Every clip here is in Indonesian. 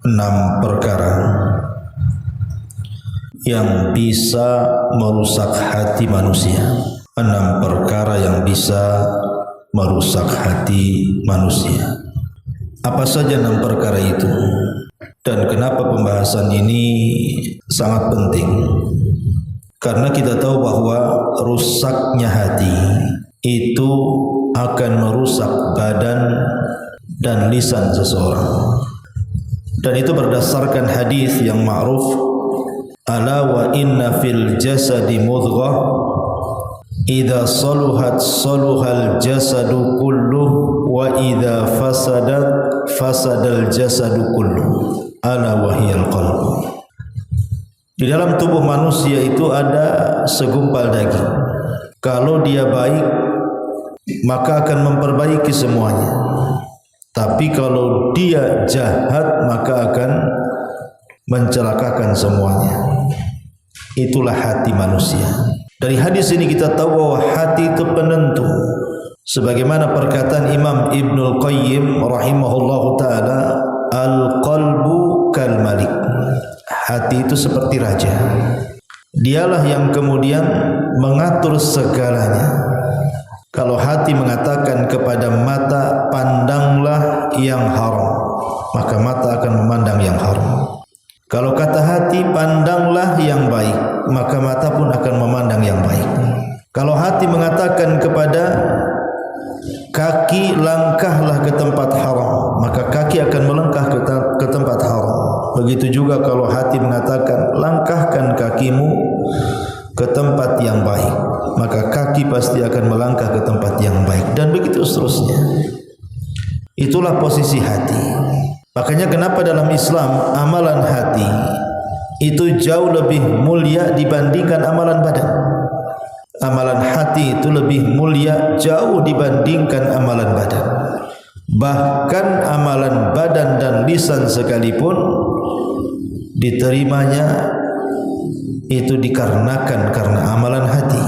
Enam perkara yang bisa merusak hati manusia. 6 perkara yang bisa merusak hati manusia. Apa saja 6 perkara itu? Dan kenapa pembahasan ini sangat penting? Karena kita tahu bahwa rusaknya hati itu akan merusak badan dan lisan seseorang. Dan itu berdasarkan hadis yang ma'ruf, ala wa inna fil jasadi mudghah idza saluhat saluhal jasadu kulluh wa idza fasadat fasadal jasadu kulluh ala wa hiyal qalb. Di dalam tubuh manusia itu ada segumpal daging. Kalau dia baik maka akan memperbaiki semuanya. Tapi kalau dia jahat maka akan mencelakakan semuanya. Itulah hati manusia. Dari hadis ini kita tahu bahwa hati itu penentu. Sebagaimana perkataan Imam Ibnul Qayyim rahimahullahu taala, al-qalbu kal malik. Hati itu seperti raja. Dialah yang kemudian mengatur segalanya. Kalau hati mengatakan kepada mata, pandanglah yang haram, maka mata akan memandang yang haram. Kalau kata hati, pandanglah yang baik, maka mata pun akan memandang yang baik. Kalau hati mengatakan kepada kaki, langkahlah ke tempat haram, maka kaki akan melangkah ke tempat haram. Begitu juga kalau hati mengatakan, langkahkan kakimu ke tempat yang baik, maka kaki pasti akan melangkah ke tempat yang baik, dan begitu seterusnya. Itulah posisi hati. Makanya kenapa dalam Islam amalan hati itu jauh lebih mulia dibandingkan amalan badan. Amalan hati itu lebih mulia jauh dibandingkan amalan badan. Bahkan amalan badan dan lisan sekalipun diterimanya itu dikarenakan karena amalan hati.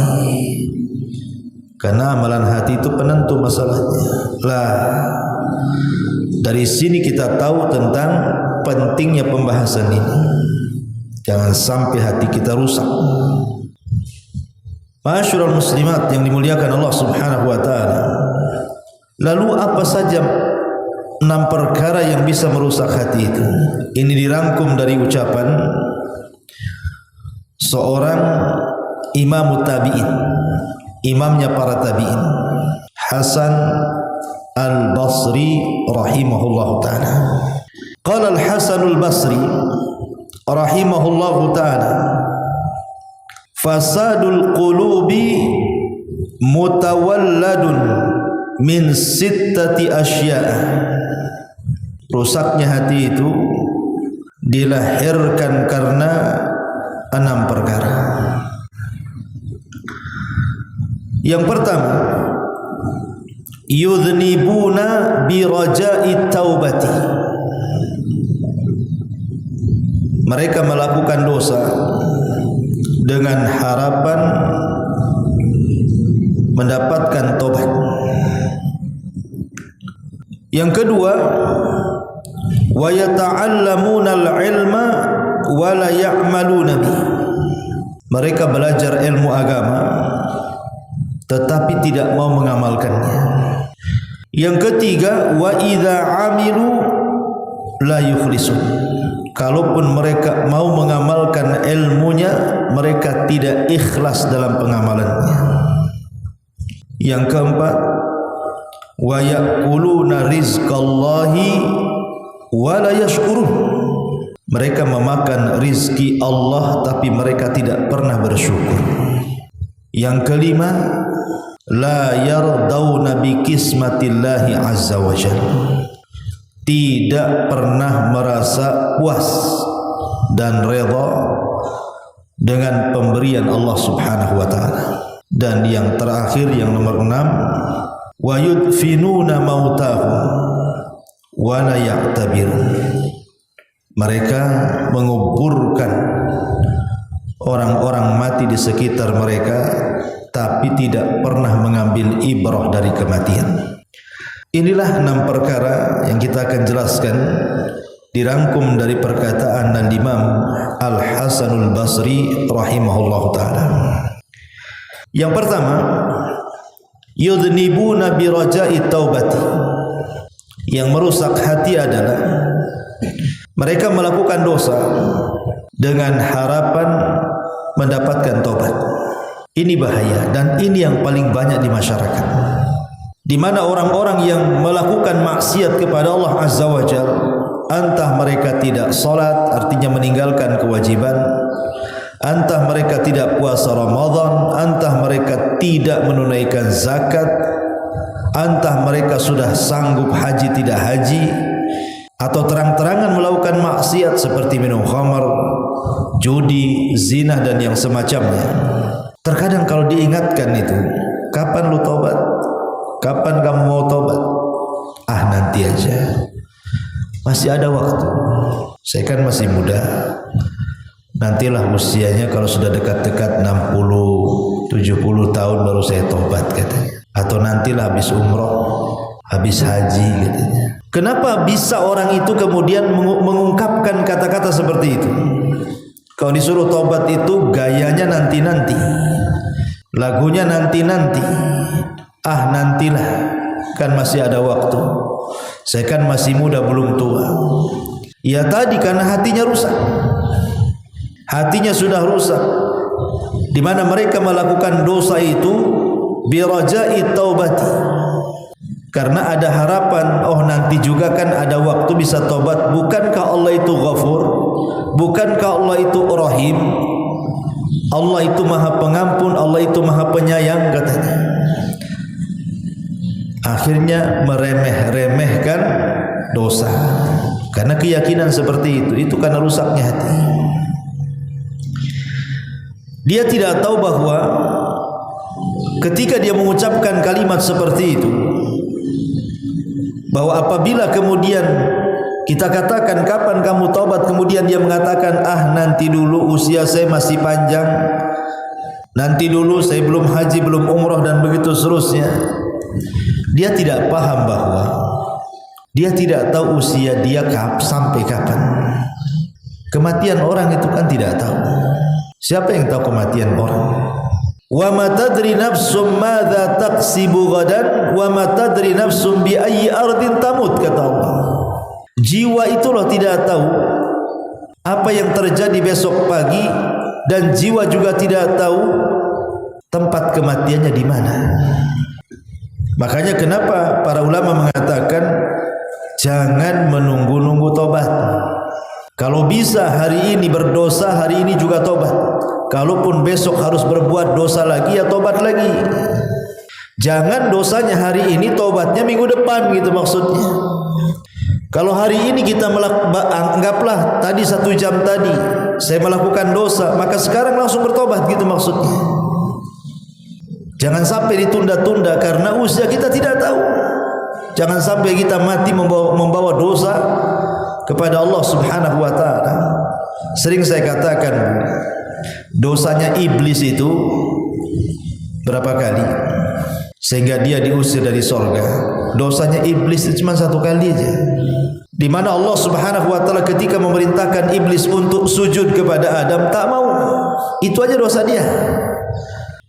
Karena amalan hati itu penentu masalahnya. Lah, dari sini kita tahu tentang pentingnya pembahasan ini. Jangan sampai hati kita rusak. Ma'asyiral muslimat yang dimuliakan Allah Subhanahu wa taala. Lalu apa saja 6 perkara yang bisa merusak hati itu? Ini dirangkum dari ucapan seorang imam tabi'in, imamnya para tabi'in, Hasan al-Basri rahimahullahu ta'ala. Qala al-Hasan al-Basri rahimahullahu ta'ala, fasadul qulubi mutawalladun min 6 asya'. Rusaknya hati itu dilahirkan karena 6 perkara. Yang pertama, yudhnibuna bi raja'i taubati. Mereka melakukan dosa dengan harapan mendapatkan tobat. Yang kedua, wa yata'allamuna al-ilma wa la ya'maluna bi. Mereka belajar ilmu agama tetapi tidak mau mengamalkannya. Yang ketiga, wa idza amilu la yukhlisun. Kalaupun mereka mau mengamalkan ilmunya, mereka tidak ikhlas dalam pengamalannya. Yang keempat, wa ya'kuluna rizqallahi wa la yashkurun. Mereka memakan rizki Allah tapi mereka tidak pernah bersyukur. Yang kelima, la yardawna bi kismatillahi azza wa jalla. Tidak pernah merasa puas dan redha dengan pemberian Allah Subhanahu wa taala. Dan yang terakhir, yang nomor 6, wa yudfinuna mautahum wa la ya'tabirun. Mereka menguburkan orang-orang mati di sekitar mereka, tapi tidak pernah mengambil ibrah dari kematian. Inilah 6 perkara yang kita akan jelaskan, dirangkum dari perkataan Al-Imam Al-Hasanul Basri rahimahullah ta'ala. Yang pertama, yudhnibuna bi raja'i taubati. Yang merusak hati adalah mereka melakukan dosa dengan harapan mendapatkan taubat. Ini bahaya dan ini yang paling banyak di masyarakat, di mana orang-orang yang melakukan maksiat kepada Allah Azza wa Jalla, entah mereka tidak salat, artinya meninggalkan kewajiban, entah mereka tidak puasa Ramadan, entah mereka tidak menunaikan zakat, entah mereka sudah sanggup haji tidak haji, atau terang-terangan melakukan maksiat seperti minum khamar, judi, zina dan yang semacamnya. Terkadang kalau diingatkan itu, kapan lu tobat? Kapan kamu mau tobat? Ah, nanti aja, masih ada waktu, saya kan masih muda, nantilah usianya kalau sudah dekat-dekat 60-70 tahun baru saya tobat katanya, atau nantilah habis umroh, habis haji katanya. Kenapa bisa orang itu kemudian mengungkapkan kata-kata seperti itu? Kalau disuruh tobat itu gayanya nanti-nanti, lagunya nanti-nanti. Ah, nantilah, kan masih ada waktu, saya kan masih muda belum tua. Ya tadi karena hatinya rusak, hatinya sudah rusak, di mana mereka melakukan dosa itu biraja'i taubati, karena ada harapan, oh nanti juga kan ada waktu bisa tobat. Bukankah Allah itu Ghafur? Bukankah Allah itu Rahim? Allah itu Maha Pengampun, Allah itu Maha Penyayang katanya. Akhirnya meremeh-remehkan dosa karena keyakinan seperti itu karena rusaknya hati. Dia tidak tahu bahwa ketika dia mengucapkan kalimat seperti itu, bahwa apabila kemudian kita katakan kapan kamu taubat, kemudian dia mengatakan ah nanti dulu, usia saya masih panjang, nanti dulu, saya belum haji, belum umrah dan begitu seterusnya. Dia tidak paham bahwa dia tidak tahu usia dia sampai kapan. Kematian orang itu kan tidak tahu. Siapa yang tahu kematian orang? Wa ma tadri nafsum madza taksibu ghadan wa ma tadri nafsum bi ayyi ardin tamut, kata Allah. Jiwa itu loh tidak tahu apa yang terjadi besok pagi, dan jiwa juga tidak tahu tempat kematiannya di mana. Makanya kenapa para ulama mengatakan jangan menunggu-nunggu tobat. Kalau bisa hari ini berdosa, hari ini juga tobat. Kalaupun besok harus berbuat dosa lagi, ya tobat lagi. Jangan dosanya hari ini, tobatnya minggu depan, gitu maksudnya. Kalau hari ini kita anggaplah tadi 1 jam tadi saya melakukan dosa, maka sekarang langsung bertobat, gitu maksudnya. Jangan sampai ditunda-tunda karena usia kita tidak tahu. Jangan sampai kita mati membawa dosa kepada Allah Subhanahu wa taala. Sering saya katakan, dosanya iblis itu berapa kali sehingga dia diusir dari sorga? Dosanya iblis itu cuma 1 kali aja, di mana Allah Subhanahu wa taala ketika memerintahkan iblis untuk sujud kepada Adam, tak mau. Itu aja dosa dia.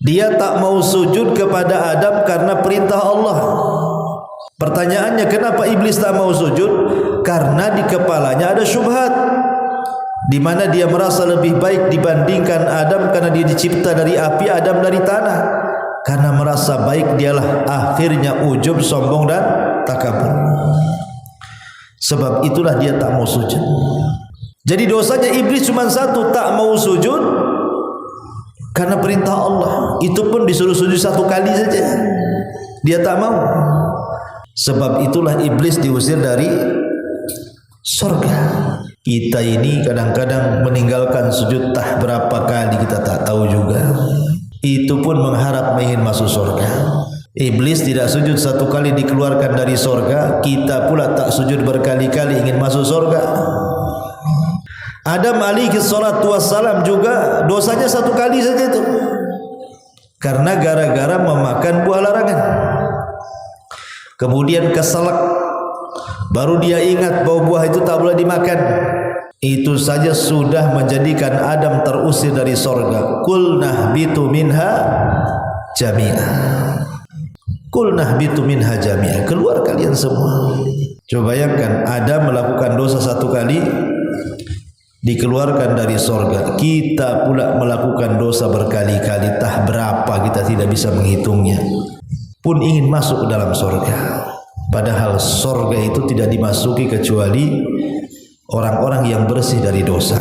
Dia tak mau sujud kepada Adam karena perintah Allah. Pertanyaannya, kenapa iblis tak mau sujud? Karena di kepalanya ada syubhat, di mana dia merasa lebih baik dibandingkan Adam karena dia dicipta dari api, Adam dari tanah. Karena merasa baik dialah akhirnya ujub, sombong dan takabur. Sebab itulah dia tak mau sujud. Jadi dosanya iblis cuma 1, tak mau sujud karena perintah Allah. Itu pun disuruh sujud 1 kali saja, dia tak mau. Sebab itulah iblis diusir dari surga. Kita ini kadang-kadang meninggalkan sujud tak berapa kali, kita tak tahu juga. Itu pun mengharap ingin masuk surga. Iblis tidak sujud 1 kali dikeluarkan dari surga, kita pula tak sujud berkali-kali ingin masuk surga. Adam alaihi salatu wassalam juga dosanya 1 kali saja itu, karena gara-gara memakan buah larangan. Kemudian keselak, baru dia ingat bahwa buah itu tak boleh dimakan. Itu saja sudah menjadikan Adam terusir dari sorga. Qulna bitu minha jami'a. Qulna bitu minha jami'a. Keluar kalian semua. Coba bayangkan, Adam melakukan dosa 1 kali, dikeluarkan dari sorga. Kita pula melakukan dosa berkali-kali, tak berapa kita tidak bisa menghitungnya, pun ingin masuk ke dalam sorga. Padahal sorga itu tidak dimasuki kecuali orang-orang yang bersih dari dosa.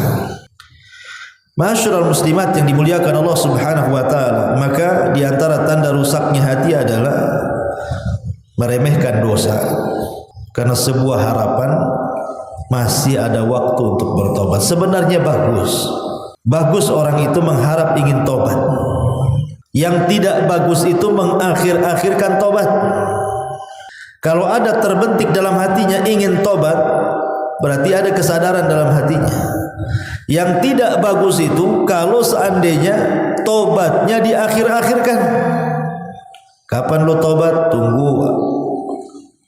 Ma'asyiral muslimat yang dimuliakan Allah Subhanahu wa taala, maka di antara tanda rusaknya hati adalah meremehkan dosa. Karena sebuah harapan masih ada waktu untuk bertobat. Sebenarnya bagus orang itu mengharap ingin tobat. Yang tidak bagus itu mengakhir-akhirkan tobat. Kalau ada terbentik dalam hatinya ingin tobat, berarti ada kesadaran dalam hatinya. Yang tidak bagus itu kalau seandainya tobatnya diakhir-akhirkan. Kapan lo tobat? Tunggu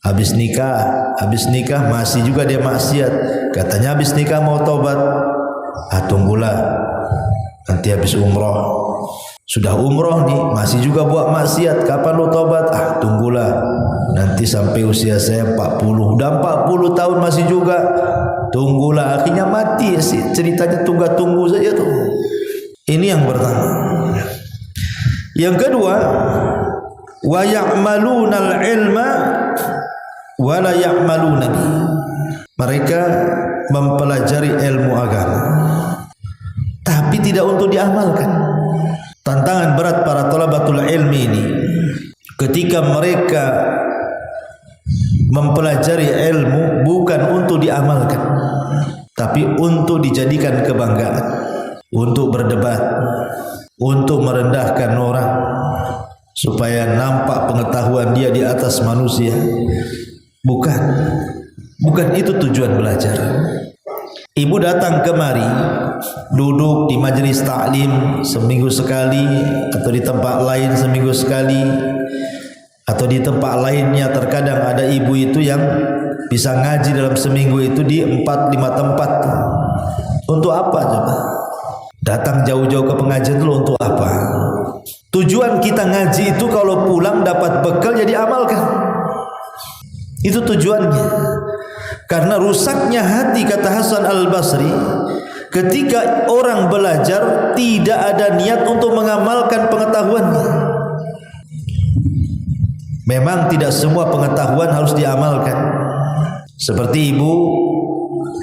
habis nikah masih juga dia maksiat. Katanya habis nikah mau tobat. Tunggulah nanti habis umroh. Sudah umroh nih masih juga buat maksiat. Kapan lo tobat? Tunggulah nanti sampai usia saya 40. Udah 40 tahun masih juga. Tunggulah, akhirnya mati sih. Ceritanya tunggu saja tuh. Ini yang pertama. Yang kedua, wa ya'malunal ilma wa la ya'maluna bi. Mereka mempelajari ilmu agama tapi tidak untuk diamalkan. Tantangan berat para thalabatul ilmi ini ketika mereka mempelajari ilmu bukan untuk diamalkan, tapi untuk dijadikan kebanggaan, untuk berdebat, untuk merendahkan orang supaya nampak pengetahuan dia di atas manusia. Bukan itu tujuan belajar. Ibu datang kemari, duduk di majelis taklim seminggu sekali, atau di tempat lain seminggu sekali, atau di tempat lainnya. Terkadang ada ibu itu yang bisa ngaji dalam seminggu itu di 4-5 tempat. Untuk apa coba? Datang jauh-jauh ke pengajian dulu untuk apa? Tujuan kita ngaji itu kalau pulang dapat bekal jadi amalkan. Itu tujuannya. Karena rusaknya hati, kata Hasan Al-Basri, ketika orang belajar tidak ada niat untuk mengamalkan pengetahuannya. Memang tidak semua pengetahuan harus diamalkan. Seperti ibu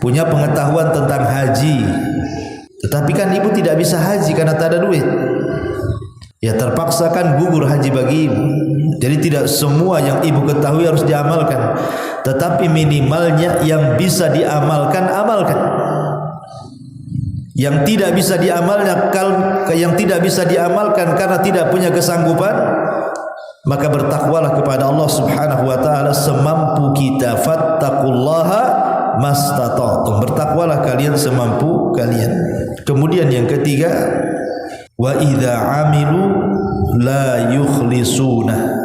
punya pengetahuan tentang haji, tetapi kan ibu tidak bisa haji karena tak ada duit. Ya terpaksa kan gugur haji bagi ibu. Jadi tidak semua yang ibu ketahui harus diamalkan, tetapi minimalnya yang bisa diamalkan, amalkan. Yang tidak bisa diamalkan karena tidak punya kesanggupan, maka bertakwalah kepada Allah Subhanahu wa taala semampu kita. Fattaqullaha mastata'tum. Bertakwalah kalian semampu kalian. Kemudian yang ketiga, wa idza amilu la yukhlisuna.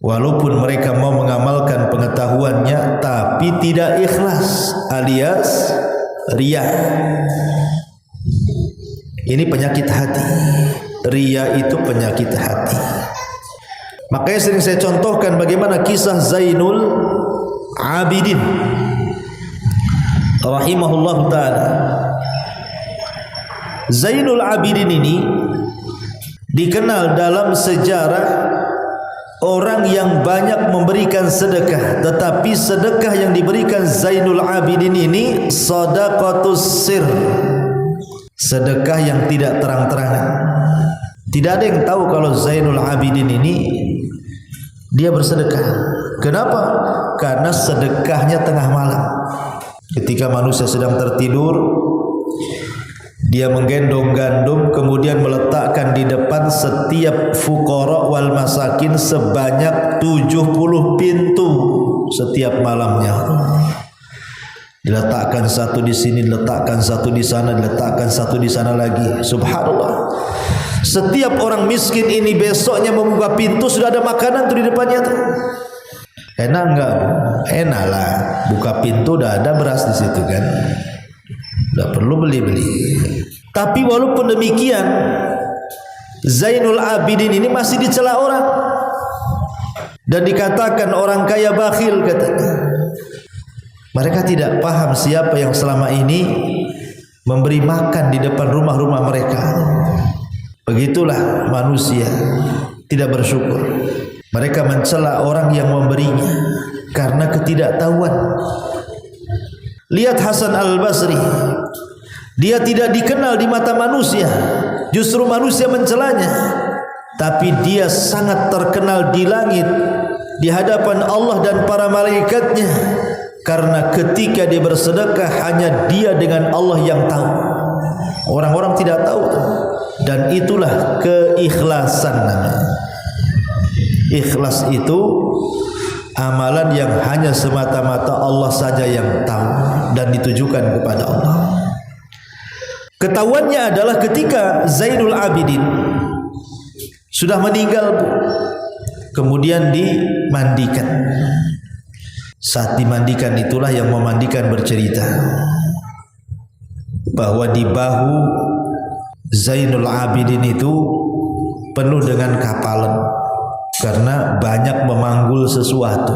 Walaupun mereka mau mengamalkan pengetahuannya tapi tidak ikhlas, alias riya. Ini penyakit hati. Riya itu penyakit hati. Makanya sering saya contohkan bagaimana kisah Zainul Abidin rahimahullah ta'ala. Zainul Abidin ini dikenal dalam sejarah orang yang banyak memberikan sedekah, tetapi sedekah yang diberikan Zainul Abidin ini sadaqatus sir, sedekah yang tidak terang-terangan. Tidak ada yang tahu kalau Zainul Abidin ini dia bersedekah. Kenapa? Karena sedekahnya tengah malam, ketika manusia sedang tertidur, dia menggendong gandum kemudian meletakkan di depan setiap fuqara wal masakin sebanyak 70 pintu setiap malamnya. Diletakkan satu di sini, diletakkan satu di sana, diletakkan satu di sana lagi. Subhanallah. Setiap orang miskin ini besoknya membuka pintu sudah ada makanan tuh di depannya tuh. Enak enggak? Enak lah. Buka pintu udah ada beras di situ kan. Enggak perlu beli-beli. Tapi walaupun demikian, Zainul Abidin ini masih dicela orang dan dikatakan orang kaya bakhil katanya. Mereka tidak paham siapa yang selama ini memberi makan di depan rumah-rumah mereka. Begitulah manusia tidak bersyukur. Mereka mencela orang yang memberinya karena ketidaktahuan. Lihat Hasan Al-Basri, dia tidak dikenal di mata manusia, justru manusia mencelanya, tapi dia sangat terkenal di langit di hadapan Allah dan para malaikatnya, karena ketika dia bersedekah hanya dia dengan Allah yang tahu. Orang-orang tidak tahu, dan itulah keikhlasan namanya. Ikhlas itu amalan yang hanya semata-mata Allah saja yang tahu dan ditujukan kepada Allah. Ketahuannya adalah ketika Zainul Abidin sudah meninggal, kemudian dimandikan. Saat dimandikan itulah yang memandikan bercerita bahwa di bahu Zainul Abidin itu penuh dengan kapalan karena banyak memanggul sesuatu.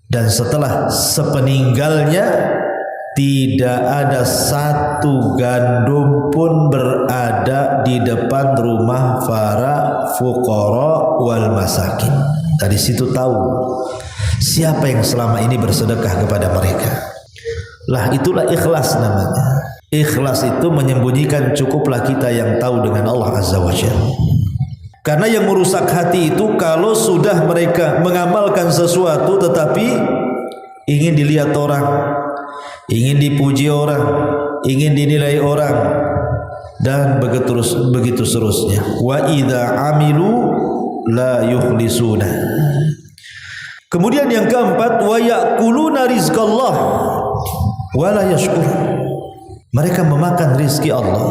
Dan setelah sepeninggalnya tidak ada satu gandum pun berada di depan rumah para fuqara wal masakin. Dari situ tahu siapa yang selama ini bersedekah kepada mereka. Lah itulah ikhlas namanya. Ikhlas itu menyembunyikan, cukuplah kita yang tahu dengan Allah Azza wa Jalla. Karena yang merusak hati itu kalau sudah mereka mengamalkan sesuatu tetapi ingin dilihat orang, ingin dipuji orang, ingin dinilai orang, dan begitu seterusnya. Wa idza amilu la yukhlisuna. Kemudian yang keempat, wa ya'kuluna rizqallah wa la yashkur. Mereka memakan rizki Allah,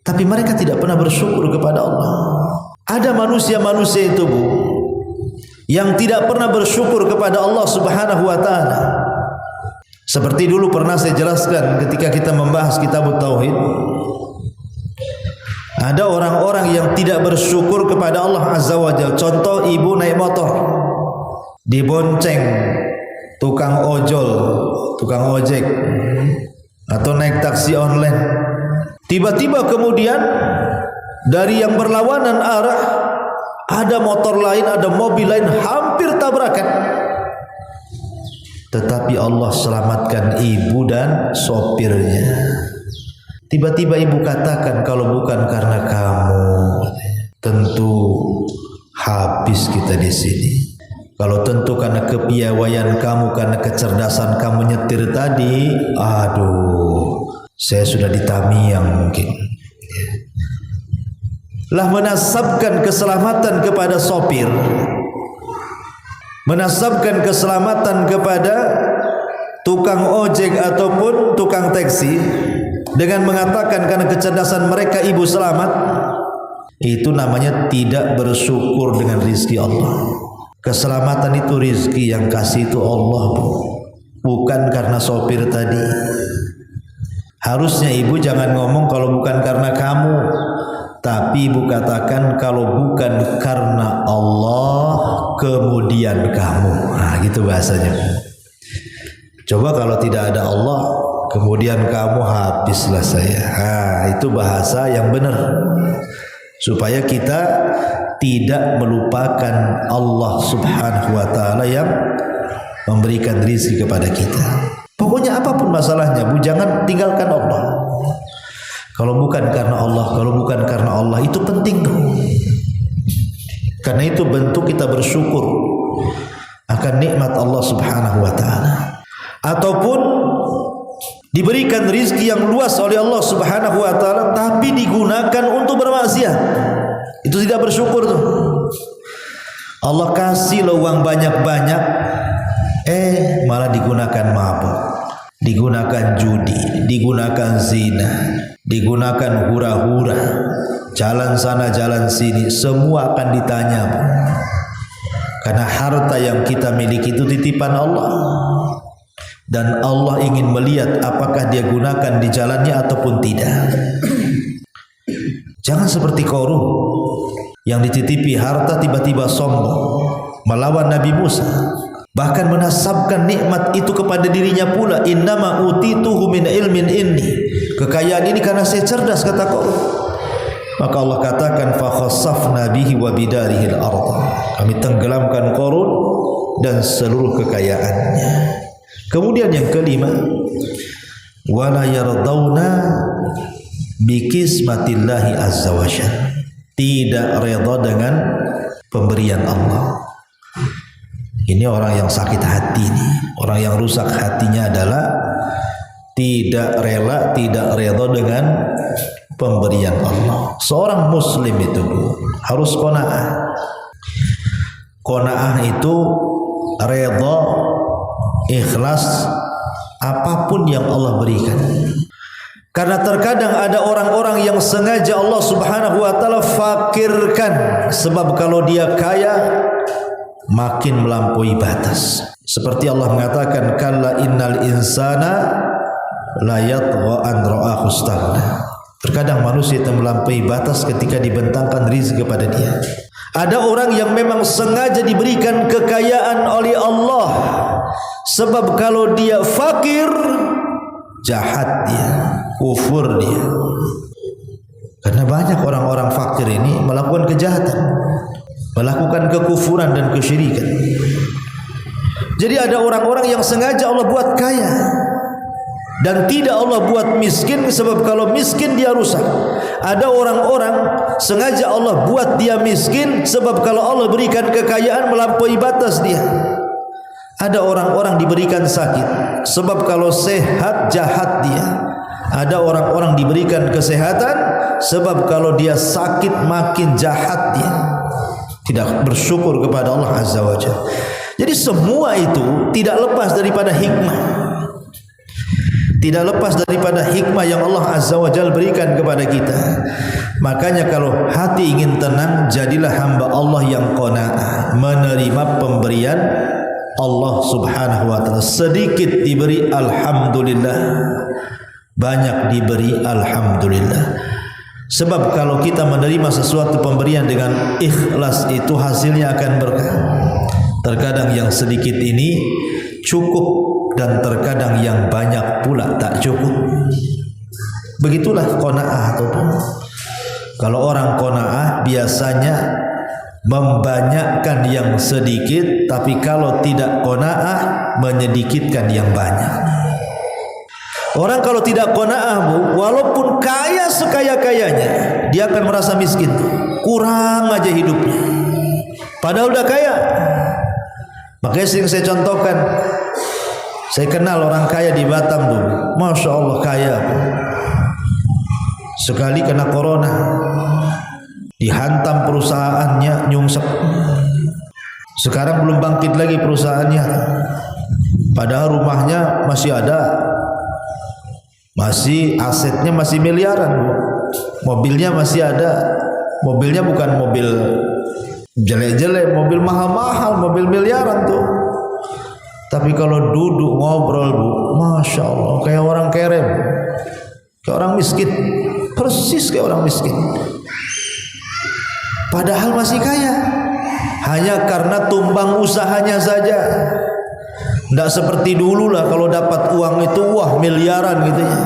tapi mereka tidak pernah bersyukur kepada Allah. Ada manusia-manusia itu, Bu, yang tidak pernah bersyukur kepada Allah Subhanahu wa taala. Seperti dulu pernah saya jelaskan ketika kita membahas kitab Tauhid. Ada orang-orang yang tidak bersyukur kepada Allah Azza wa Jalla. Contoh, ibu naik motor, dibonceng tukang ojol, tukang ojek, atau naik taksi online. Tiba-tiba kemudian dari yang berlawanan arah ada motor lain, ada mobil lain, hampir tabrakan. Tetapi Allah selamatkan ibu dan sopirnya. Tiba-tiba ibu katakan, kalau bukan karena kamu, tentu habis kita di sini. Kalau tentu karena kepiawaian kamu, karena kecerdasan kamu nyetir tadi, aduh, saya sudah di Tamiang mungkin. Lah menasabkan keselamatan kepada sopir, menasabkan keselamatan kepada tukang ojek ataupun tukang taksi dengan mengatakan karena kecerdasan mereka ibu selamat. Itu namanya tidak bersyukur dengan rizki Allah. Keselamatan itu rizki yang kasih itu Allah, bukan karena sopir tadi. Harusnya ibu jangan ngomong kalau bukan karena kamu, tapi ibu katakan kalau bukan karena Allah kemudian kamu. Nah, gitu bahasanya. Coba kalau tidak ada Allah kemudian kamu, habislah saya. Nah, itu bahasa yang benar, supaya kita tidak melupakan Allah Subhanahu wa taala yang memberikan rezeki kepada kita. Pokoknya apapun masalahnya, Bu, jangan tinggalkan Allah. Kalau bukan karena Allah, kalau bukan karena Allah, itu penting tuh. Karena itu bentuk kita bersyukur akan nikmat Allah Subhanahu wa taala. Ataupun diberikan rizki yang luas oleh Allah Subhanahu wa taala tapi digunakan untuk bermaksiat. Itu tidak bersyukur tuh. Allah kasih lo uang banyak-banyak, malah digunakan mabuk, digunakan judi, digunakan zina, digunakan hura-hura, jalan sana jalan sini, semua akan ditanya, Bu. Karena harta yang kita miliki itu titipan Allah, dan Allah ingin melihat apakah dia gunakan di jalannya ataupun tidak. Jangan seperti Qarun yang dititipi harta tiba-tiba sombong melawan Nabi Musa, bahkan menasabkan nikmat itu kepada dirinya pula. Innama utituhu min ilmin inni, kekayaan ini karena saya cerdas, kata Qarun. Maka Allah katakan fa khassafna bihi wa bidarihi al-ardh, kami tenggelamkan Qarun dan seluruh kekayaannya. Kemudian yang kelima, wala yardawna bi qismatillahi azza wa jalla, tidak redha dengan pemberian Allah. Ini orang yang sakit hati ini, orang yang rusak hatinya adalah tidak rela, tidak redha dengan pemberian Allah. Seorang muslim itu harus qanaah. Qanaah itu redha, ikhlas apapun yang Allah berikan. Karena terkadang ada orang-orang yang sengaja Allah Subhanahu wa taala fakirkan, sebab kalau dia kaya makin melampaui batas. Seperti Allah mengatakan, kalla innal insana la yatgha an ra'ahu istaghna. Terkadang manusia itu melampaui batas ketika dibentangkan rezeki kepada dia. Ada orang yang memang sengaja diberikan kekayaan oleh Allah, sebab kalau dia fakir, jahat dia, kufur dia. Karena banyak orang-orang fakir ini melakukan kejahatan, melakukan kekufuran dan kesyirikan. Jadi ada orang-orang yang sengaja Allah buat kaya dan tidak Allah buat miskin, sebab kalau miskin dia rusak. Ada orang-orang sengaja Allah buat dia miskin, sebab kalau Allah berikan kekayaan melampaui batas dia. Ada orang-orang diberikan sakit, sebab kalau sehat jahat dia. Ada orang-orang diberikan kesehatan, sebab kalau dia sakit makin jahat dia. Tidak bersyukur kepada Allah Azza wa Jalla. Jadi semua itu tidak lepas daripada hikmah, tidak lepas daripada hikmah yang Allah Azza wa Jalla berikan kepada kita. Makanya kalau hati ingin tenang, jadilah hamba Allah yang qanaah, menerima pemberian Allah Subhanahu wa taala. Sedikit diberi alhamdulillah, banyak diberi alhamdulillah. Sebab kalau kita menerima sesuatu pemberian dengan ikhlas, itu hasilnya akan berkah. Terkadang yang sedikit ini cukup, dan terkadang yang banyak pula tak cukup. Begitulah qanaah. Kalau orang qanaah biasanya membanyakkan yang sedikit, tapi kalau tidak qanaah menyedikitkan yang banyak. Orang kalau tidak qanaah, Bu, walaupun kaya sekaya-kayanya, dia akan merasa miskin, kurang aja hidupnya, padahal udah kaya. Makanya sering saya contohkan, saya kenal orang kaya di Batam dulu, Masya Allah kaya. Sekali kena corona, dihantam perusahaannya, nyungsep. Sekarang belum bangkit lagi perusahaannya, padahal rumahnya masih ada, masih asetnya masih miliaran, mobilnya masih ada. Mobilnya bukan mobil jelek-jelek, mobil mahal-mahal, mobil miliaran tuh. Tapi kalau duduk ngobrol, Bu, Masya Allah, kayak orang kerem, kayak orang miskin, persis kayak orang miskin. Padahal masih kaya, hanya karena tumbang usahanya saja. Tidak seperti dulu lah, kalau dapat uang itu wah miliaran gitu ya.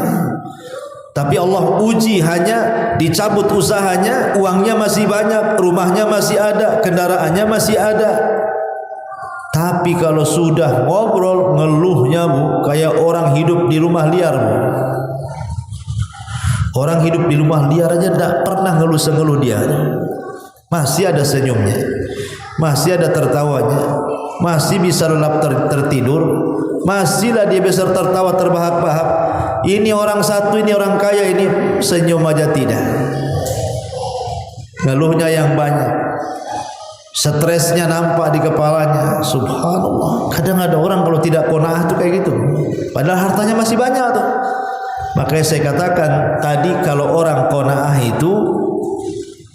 Tapi Allah uji, hanya dicabut usahanya, uangnya masih banyak, rumahnya masih ada, kendaraannya masih ada. Tapi kalau sudah ngobrol, ngeluhnya, Bu, kayak orang hidup di rumah liar, Bu. Orang hidup di rumah liar aja tidak pernah ngeluh-ngeluh dia. Masih ada senyumnya, masih ada tertawanya, masih bisa lelap tertidur, masihlah dia bisa tertawa terbahak-bahak. Ini orang satu, ini orang kaya, ini senyum aja tidak. Ngeluhnya yang banyak. Stresnya nampak di kepalanya. Subhanallah. Kadang ada orang kalau tidak qanaah tuh kayak gitu. Padahal hartanya masih banyak tuh. Makanya saya katakan tadi kalau orang qanaah itu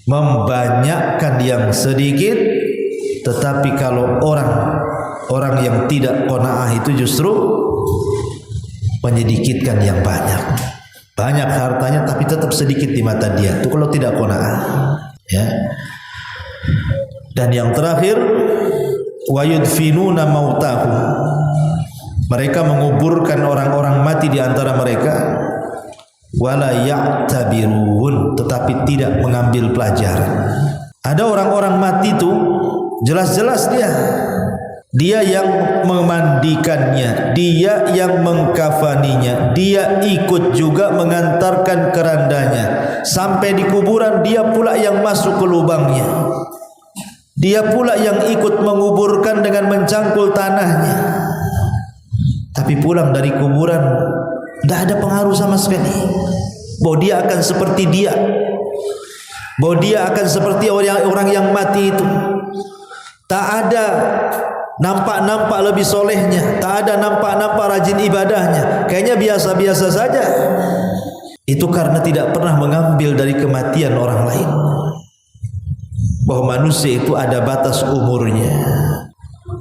membanyakkan yang sedikit, tetapi kalau orang yang tidak qanaah itu justru menyedikitkan yang banyak. Banyak hartanya tapi tetap sedikit di mata dia. Itu kalau tidak qanaah. Ya. Dan yang terakhir, wa yudfinuna mautahum. Mereka menguburkan orang-orang mati di antara mereka, wala ya'tabirun, tetapi tidak mengambil pelajaran. Ada orang-orang mati itu jelas-jelas dia yang memandikannya, dia yang mengkafaninya, dia ikut juga mengantarkan kerandanya. Sampai di kuburan dia pula yang masuk ke lubangnya. Dia pula yang ikut menguburkan dengan mencangkul tanahnya. Tapi pulang dari kuburan tidak ada pengaruh sama sekali. Bahwa dia akan seperti dia. Bahwa dia akan seperti orang yang mati itu. Tak ada nampak-nampak lebih solehnya. Tak ada nampak-nampak rajin ibadahnya. Kayaknya biasa-biasa saja. Itu karena tidak pernah mengambil dari kematian orang lain. Bahwa manusia itu ada batas umurnya.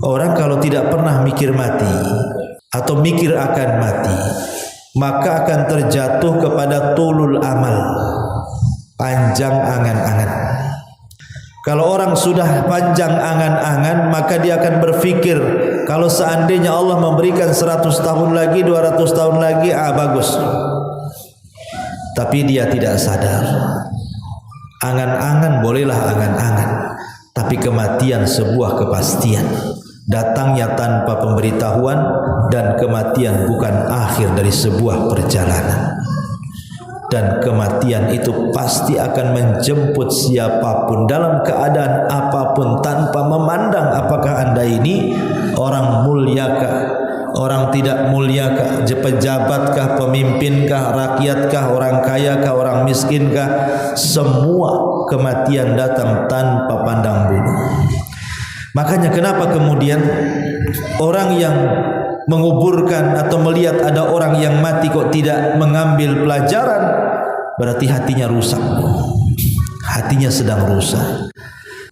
Orang kalau tidak pernah mikir mati atau mikir akan mati, maka akan terjatuh kepada tulul amal, panjang angan-angan. Kalau orang sudah panjang angan-angan, maka dia akan berpikir kalau seandainya Allah memberikan 100 tahun lagi, 200 tahun lagi, bagus. Tapi dia tidak sadar. Angan-angan bolehlah angan-angan, tapi kematian sebuah kepastian. Datangnya tanpa pemberitahuan, dan kematian bukan akhir dari sebuah perjalanan. Dan kematian itu pasti akan menjemput siapapun dalam keadaan apapun, tanpa memandang apakah anda ini orang mulyakah, orang tidak mulyakah, pejabatkah, pemimpinkah, rakyatkah, orang kayakah, orang miskinkah. Semua kematian datang tanpa pandang bulu. Makanya kenapa kemudian orang yang menguburkan atau melihat ada orang yang mati kok tidak mengambil pelajaran, berarti hatinya rusak. Hatinya sedang rusak.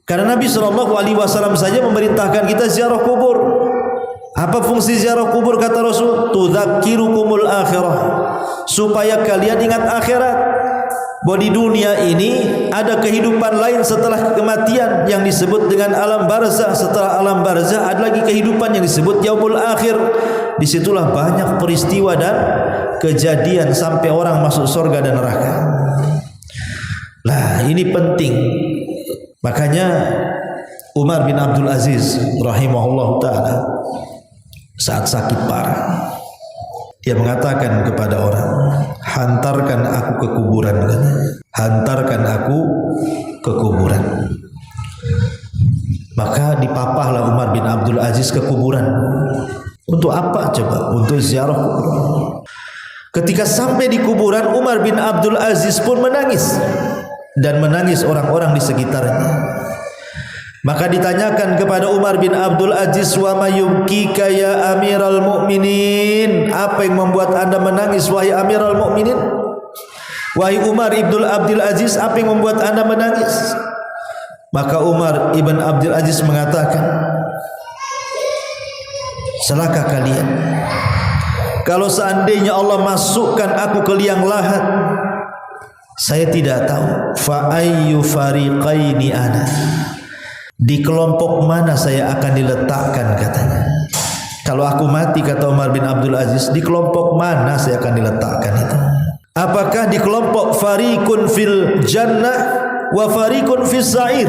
Karena Nabi SAW saja memerintahkan kita ziarah kubur. Apa fungsi ziarah kubur kata Rasul? Tudzakirukumul akhirah, supaya kalian ingat akhirat. Bahwa di dunia ini ada kehidupan lain setelah kematian yang disebut dengan alam barzah. Setelah alam barzah ada lagi kehidupan yang disebut yaumul akhir. Disitulah banyak peristiwa dan kejadian sampai orang masuk surga dan neraka. Nah, ini penting. Makanya Umar bin Abdul Aziz rahimahullah ta'ala saat sakit parah, dia mengatakan kepada orang, hantarkan aku ke kuburan. Hantarkan aku ke kuburan. Maka dipapahlah Umar bin Abdul Aziz ke kuburan. Untuk apa coba? Untuk ziarah kuburan. Ketika sampai di kuburan, Umar bin Abdul Aziz pun menangis. Dan menangis orang-orang di sekitarnya. Maka ditanyakan kepada Umar bin Abdul Aziz, wa mayubkika ya Amiral Mukminin, apa yang membuat anda menangis wahai Amiral Mukminin? Wahai Umar ibn Abdul Aziz, apa yang membuat anda menangis? Maka Umar ibn Abdul Aziz mengatakan, celaka kalian kalau seandainya Allah masukkan aku ke liang lahat, saya tidak tahu fa ayyu fariqaini ana, di kelompok mana saya akan diletakkan katanya. Kalau aku mati, kata Umar bin Abdul Aziz, di kelompok mana saya akan diletakkan itu? Apakah di kelompok fariqun fil jannah wa fariqun fis sa'ir,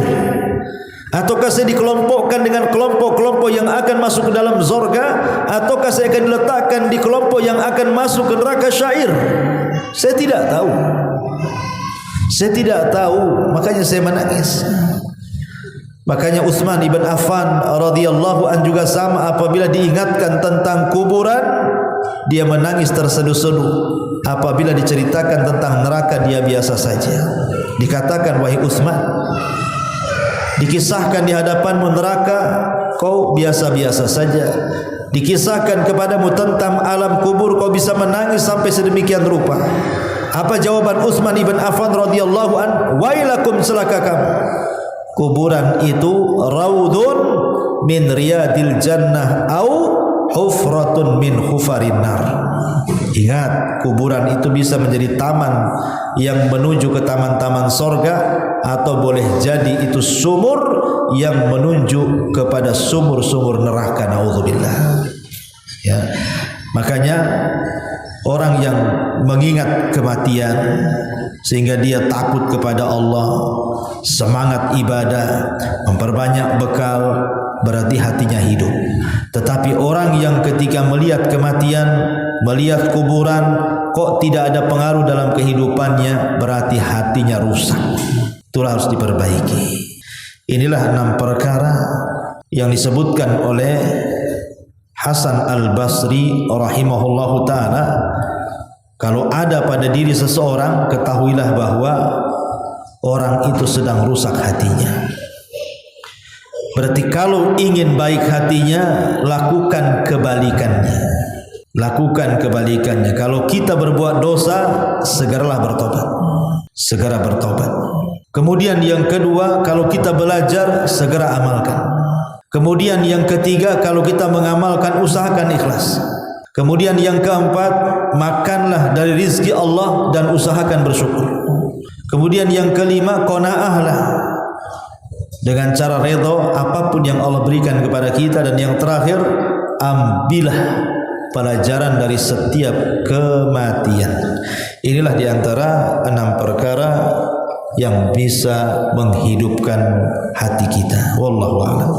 ataukah saya dikelompokkan dengan kelompok-kelompok yang akan masuk ke dalam surga, ataukah saya akan diletakkan di kelompok yang akan masuk ke neraka syair? Saya tidak tahu. Saya tidak tahu, makanya saya menangis. Makanya Utsman ibn Affan radhiyallahu an juga sama, apabila diingatkan tentang kuburan dia menangis terseduh-seduh. Apabila diceritakan tentang neraka dia biasa saja. Dikatakan, wahai Utsman, Dikisahkan di hadapanmu neraka, kau biasa-biasa saja. Dikisahkan kepadamu tentang alam kubur, kau bisa menangis sampai sedemikian rupa. Apa jawaban Utsman ibn Affan radhiyallahu an? Wailakum, celaka kamu. Kuburan itu raudun min riyadil jannah au hufratun min hufarin nar. Ingat, kuburan itu bisa menjadi taman yang menuju ke taman-taman sorga, atau boleh jadi itu sumur yang menuju kepada sumur-sumur neraka. Naudzubillah. Ya, makanya orang yang mengingat kematian sehingga dia takut kepada Allah, semangat ibadah, memperbanyak bekal, berarti hatinya hidup. Tetapi orang yang ketika melihat kematian, melihat kuburan, kok tidak ada pengaruh dalam kehidupannya, berarti hatinya rusak. Itulah harus diperbaiki. Inilah 6 perkara yang disebutkan oleh Hasan Al-Basri rahimahullahu ta'ala. Kalau ada pada diri seseorang, ketahuilah bahwa orang itu sedang rusak hatinya. Berarti kalau ingin baik hatinya, lakukan kebalikannya. Lakukan kebalikannya. Kalau kita berbuat dosa, segeralah bertobat. Segera bertobat. Kemudian yang kedua, kalau kita belajar, segera amalkan. Kemudian yang ketiga, kalau kita mengamalkan, usahakan ikhlas. Kemudian yang keempat, makanlah dari rizki Allah dan usahakan bersyukur. Kemudian yang kelima, qanaahlah dengan cara redha apapun yang Allah berikan kepada kita. Dan yang terakhir, ambillah pelajaran dari setiap kematian. Inilah diantara 6 perkara yang bisa menghidupkan hati kita. Wallahu a'lam.